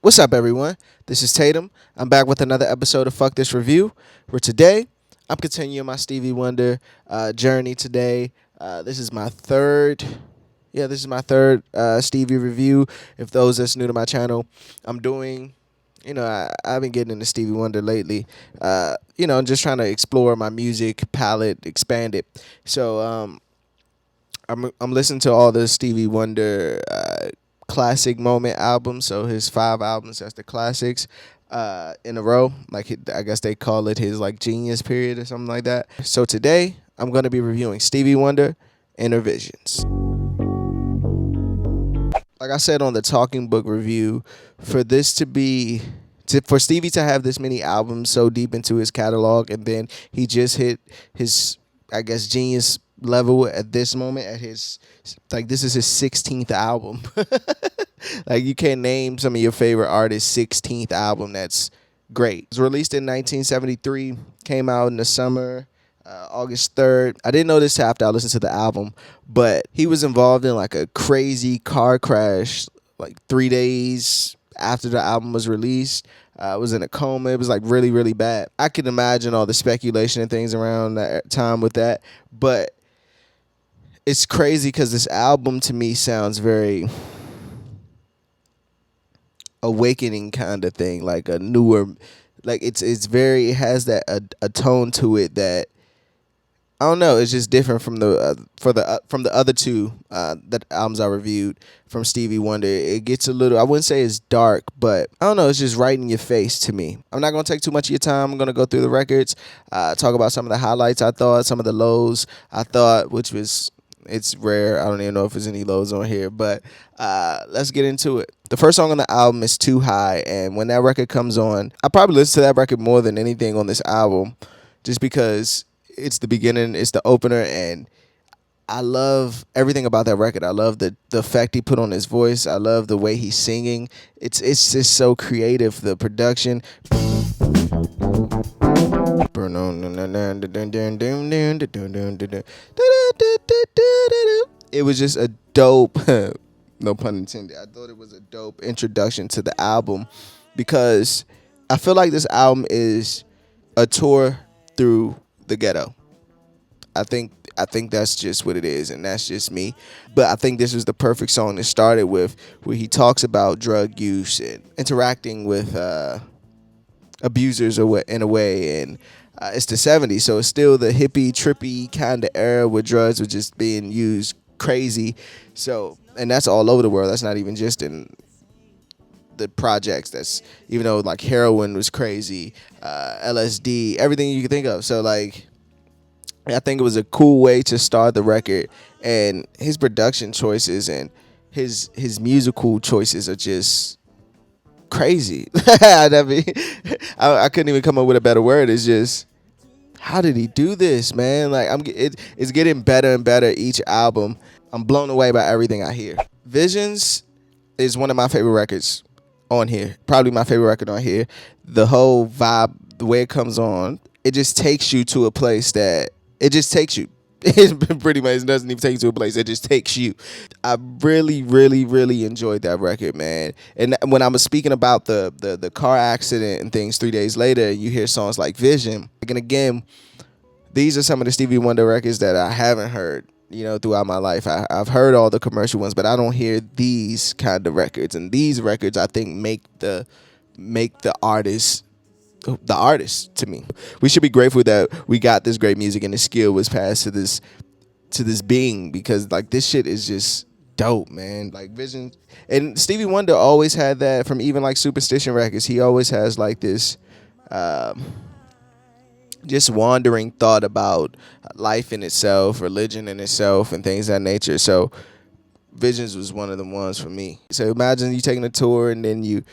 What's up, everyone? This is Tatum. I'm back with another episode of Fuck This Review, where today I'm continuing my Stevie Wonder journey today. This is my third. Yeah, this is my third Stevie review. If those that's new to my channel, I'm doing. I've been getting into Stevie Wonder lately. Just trying to explore my music palette, expand it. So I'm listening to all the Stevie Wonder classic moment albums. So his 5 albums, that's the classics in a row. I guess they call it his like genius period or something like that. So today I'm gonna be reviewing Stevie Wonder, Innervisions. Like I said on the Talking Book review, for this to be for Stevie to have this many albums so deep into his catalog, and then he just hit his, I guess, genius level at this moment at his, like, this is his 16th album. Like, you can't name some of your favorite artists' 16th album that's great. It was released in 1973, came out in the summer, August 3rd. I didn't know this till after I listened to the album, but he was involved in like a crazy car crash like 3 days after the album was released. Was in a coma. It was like really, really bad. I can imagine all the speculation and things around that time with that, but it's crazy because this album to me sounds very awakening kind of thing, like a newer, like it's very, it has that a tone to it that I don't know. It's just different from the other two that albums I reviewed from Stevie Wonder. It gets a little, I wouldn't say it's dark, but I don't know. It's just right in your face to me. I'm not gonna take too much of your time. I'm gonna go through the records, talk about some of the highlights I thought, some of the lows I thought, which was, it's rare. I don't even know if there's any lows on here, but let's get into it. The first song on the album is Too High, and when that record comes on, I probably listen to that record more than anything on this album, just because it's the beginning, it's the opener, and I love everything about that record. I love the effect he put on his voice. I love the way he's singing. It's just so creative. The production. It was just a dope, no pun intended. I thought it was a dope introduction to the album, because I feel like this album is a tour through the ghetto. I think that's just what it is, and that's just me. But I think this is the perfect song to start it with, where he talks about drug use and interacting with abusers in a way, and it's the 70s, so it's still the hippie, trippy kind of era where drugs were just being used crazy. So, and that's all over the world. That's not even just in the projects. That's, even though like heroin was crazy, LSD, everything you can think of. So like, I think it was a cool way to start the record, and his production choices and his musical choices are just crazy. I mean, I couldn't even come up with a better word. It's just, how did he do this, man? Like, it's getting better and better each album. I'm blown away by everything I hear. Visions is one of my favorite records on here. Probably my favorite record on here. The whole vibe, the way it comes on, it just takes you to a place that it just takes you. It pretty much doesn't even take you to a place. It just takes you. I really, really, really enjoyed that record, man. And when I was speaking about the car accident and things 3 days later, you hear songs like Vision. And again, these are some of the Stevie Wonder records that I haven't heard, throughout my life. I've heard all the commercial ones, but I don't hear these kind of records. And these records, I think, make the artist to me. We should be grateful that we got this great music and the skill was passed to this being, because like, this shit is just dope, man. Like, Vision, and Stevie Wonder always had that from even like Superstition records. He always has like this just wandering thought about life in itself, religion in itself, and things of that nature. So Visions was one of the ones for me. So imagine you taking a tour, and then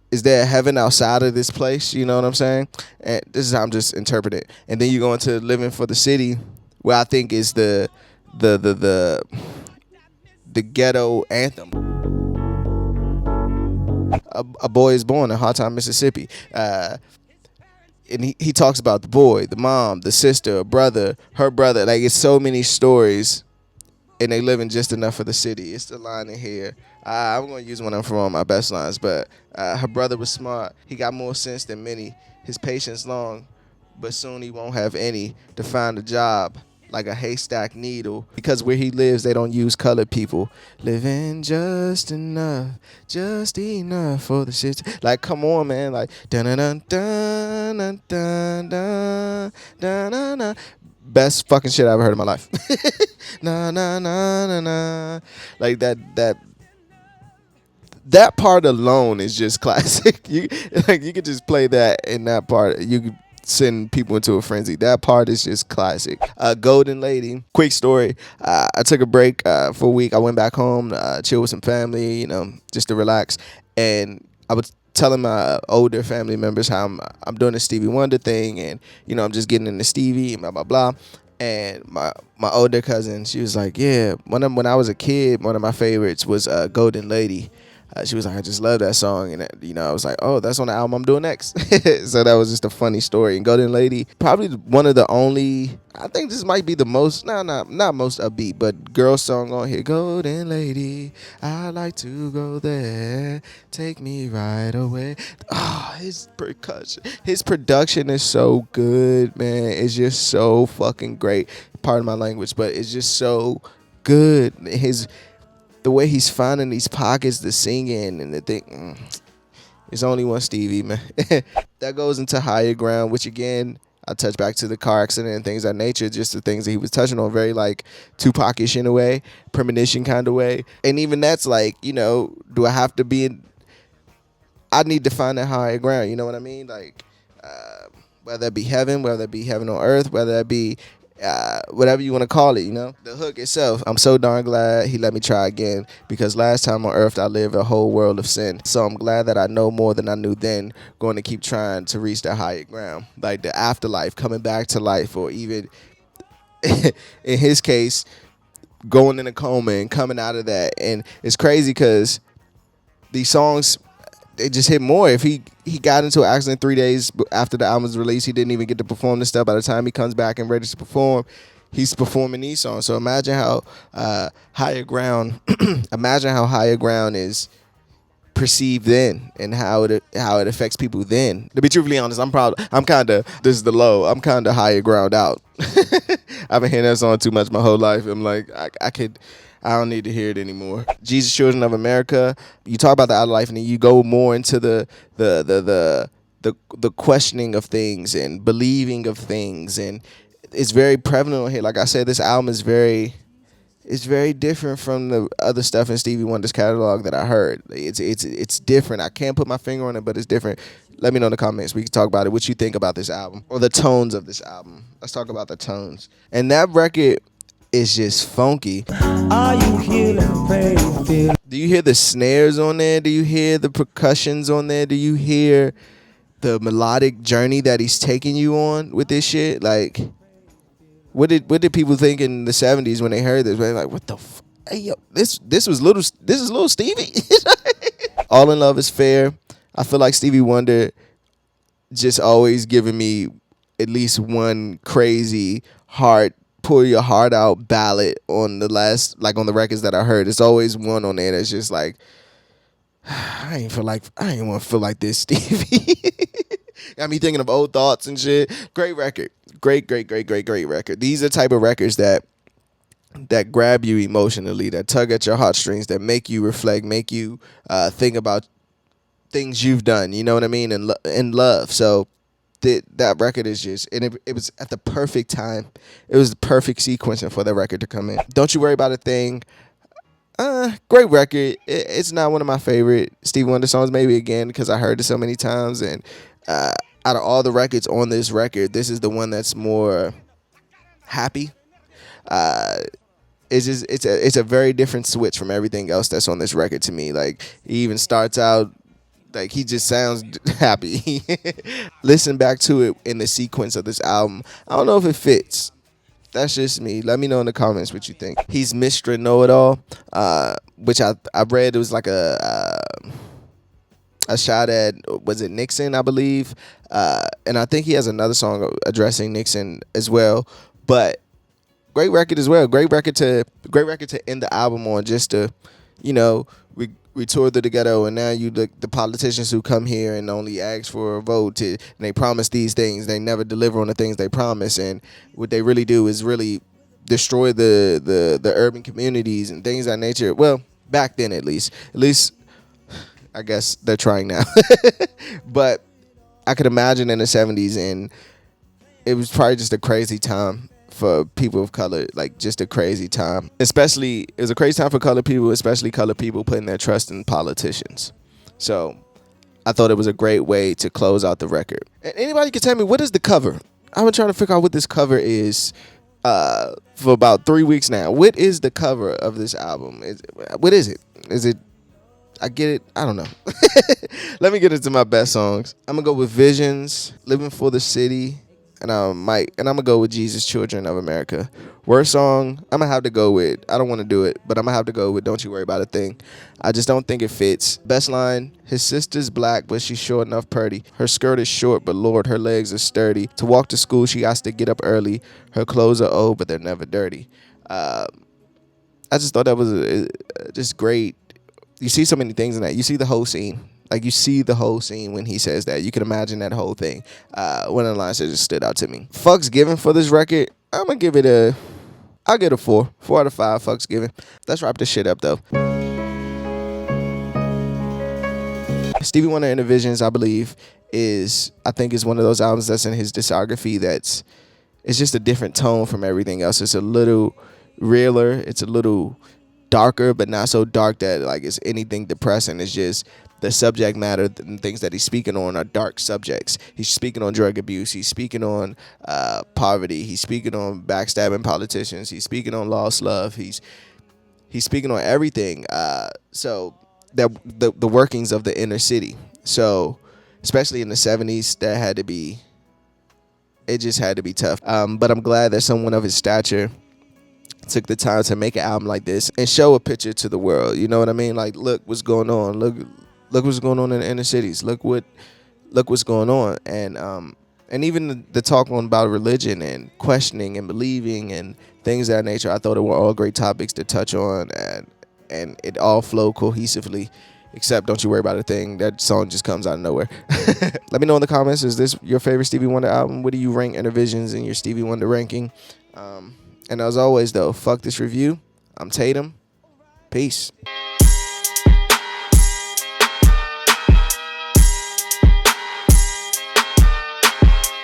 is there a heaven outside of this place? You know what I'm saying? And this is how I'm just interpreting it. And then you go into Living for the City, where I think is the ghetto anthem. A Boy Is Born in Hard Time, Mississippi. And he talks about the boy, the mom, the sister, brother, her brother. Like, it's so many stories and they living just enough for the city. It's the line in here. I'm going to use one of them from all my best lines, but her brother was smart. He got more sense than many. His patience long, but soon he won't have any to find a job like a haystack needle. Because where he lives, they don't use colored people. Living just enough for the shit. Like, come on, man. Like, dun dun dun dun dun dun dun dun dun. Best fucking shit I ever heard in my life. Na na na na na. Like that part alone is just classic. You could just play that in that part. You could send people into a frenzy. That part is just classic. Golden Lady. Quick story. I took a break for a week. I went back home, chill with some family, just to relax. And I was telling my older family members how I'm doing the Stevie Wonder thing, and I'm just getting into Stevie and blah blah blah. And my older cousin, she was like, yeah, when I was a kid, one of my favorites was Golden Lady. She was like, I just love that song. And, I was like, oh, that's on the album I'm doing next. So that was just a funny story. And Golden Lady, probably one of the only, I think this might be the most, not most upbeat, but girl song on here. Golden Lady, I like to go there. Take me right away. Oh, his percussion. His production is so good, man. It's just so fucking great. Pardon my language, but it's just so good. The way he's finding these pockets, the singing and the thing. It's only one Stevie, man. That goes into Higher Ground, which again, I touch back to the car accident and things of that nature, just the things that he was touching on, very like Tupac-ish in a way, premonition kind of way. And even that's like, do I have to be in, I need to find that higher ground, you know what I mean? Like, whether it be heaven on earth, whether it be whatever you want to call it, The hook itself, I'm so darn glad he let me try again, because last time on earth I lived a whole world of sin. So I'm glad that I know more than I knew then, going to keep trying to reach that higher ground. Like the afterlife, coming back to life, or even, in his case, going in a coma and coming out of that. And it's crazy because these songs, they just hit more. If he got into an accident 3 days after the album's release, he didn't even get to perform this stuff. By the time he comes back and ready to perform, he's performing these songs. So imagine how Higher Ground, is perceived then, and how it affects people then. To be truthfully honest, this is the low. I'm kind of Higher Ground out. I've been hearing that song too much my whole life. I'm like, I don't need to hear it anymore. Jesus, Children of America. You talk about the afterlife, and then you go more into the questioning of things and believing of things, and it's very prevalent on here. Like I said, this album is very different from the other stuff in Stevie Wonder's catalog that I heard. It's different. I can't put my finger on it, but it's different. Let me know in the comments. We can talk about it. What you think about this album, or the tones of this album. Let's talk about the tones. And that record is just funky. Are you healing pain? Do you hear the snares on there? Do you hear the percussions on there? Do you hear the melodic journey that he's taking you on with this shit? Like, what did people think in the 70s when they heard this? They're like, what the hey, yo, this is little Stevie. All in Love is Fair. I feel like Stevie Wonder just always giving me at least one crazy heart, pull your heart out ballad on the on the records that I heard. It's always one on there that's just like, I ain't want to feel like this, Stevie. Got me thinking of old thoughts and shit. Great record. Great record. These are the type of records that grab you emotionally, that tug at your heartstrings, that make you reflect, make you think about things you've done, you know what I mean, and love. So that record is just, and it was at the perfect time. It was the perfect sequencing for that record to come in. Don't You Worry About a Thing. Great record. It's not one of my favorite Stevie Wonder songs, maybe again because I heard it so many times, and out of all the records on this record, this is the one that's more happy. It's a very different switch from everything else that's on this record to me. Like, he even starts out like he just sounds happy. Listen back to it in the sequence of this album. I don't know if it fits. That's just me. Let me know in the comments what you think. He's Mr. Know-It-All, which I read it was like a shot at, was it Nixon, I believe? And I think he has another song addressing Nixon as well. But great record as well. Great record to end the album on. Just to, you know, we toured the ghetto, and now you look the politicians who come here and only ask for a vote and they promise these things, they never deliver on the things they promise, and what they really do is really destroy the urban communities and things of that nature. Well, back then at least I guess they're trying now. But I could imagine in the 70s, and it was probably just a crazy time for people of color, like just a crazy time. Especially, it was a crazy time for colored people, especially colored people putting their trust in politicians. So I thought it was a great way to close out the record. And anybody can tell me, what is the cover? I've been trying to figure out what this cover is for about 3 weeks now. What is the cover of this album? What is it? Is it, I get it, I don't know. Let me get into my best songs. I'm gonna go with Visions, Living for the City, and I'm gonna go with Jesus Children of America. Worst song, I'm gonna have to go with, I don't want to do it, but I'm gonna have to go with Don't You Worry About a Thing. I just don't think it fits. Best line, his sister's black, but she's short enough purty. Her skirt is short, but Lord, her legs are sturdy. To walk to school, she has to get up early. Her clothes are old, but they're never dirty. I just thought that was just great. You see so many things in that. You see the whole scene. Like, you see the whole scene when he says that. You can imagine that whole thing. One of the lines that just stood out to me. Fucks given for this record, I'm going to give it I'll give it a 4. 4 out of 5 fucks given. Let's wrap this shit up, though. Stevie Wonder Innervisions, I believe, I think is one of those albums that's in his discography it's just a different tone from everything else. It's a little realer. It's a little darker, but not so dark that like it's anything depressing. It's just the subject matter and things that he's speaking on are dark subjects. He's speaking on drug abuse. He's speaking on poverty. He's speaking on backstabbing politicians. He's speaking on lost love. He's speaking on everything. So that the workings of the inner city. So especially in the 70s, it just had to be tough. But I'm glad that someone of his stature took the time to make an album like this and show a picture to the world. You know what I mean? Like, look what's going on. Look what's going on in the inner cities. Look what's going on. And even the talk on about religion and questioning and believing and things of that nature, I thought it were all great topics to touch on, and it all flowed cohesively. Except Don't You Worry About a Thing. That song just comes out of nowhere. Let me know in the comments, is this your favorite Stevie Wonder album? What do you rank Innervisions in your Stevie Wonder ranking? And as always, though, fuck this review. I'm Tatum. Peace.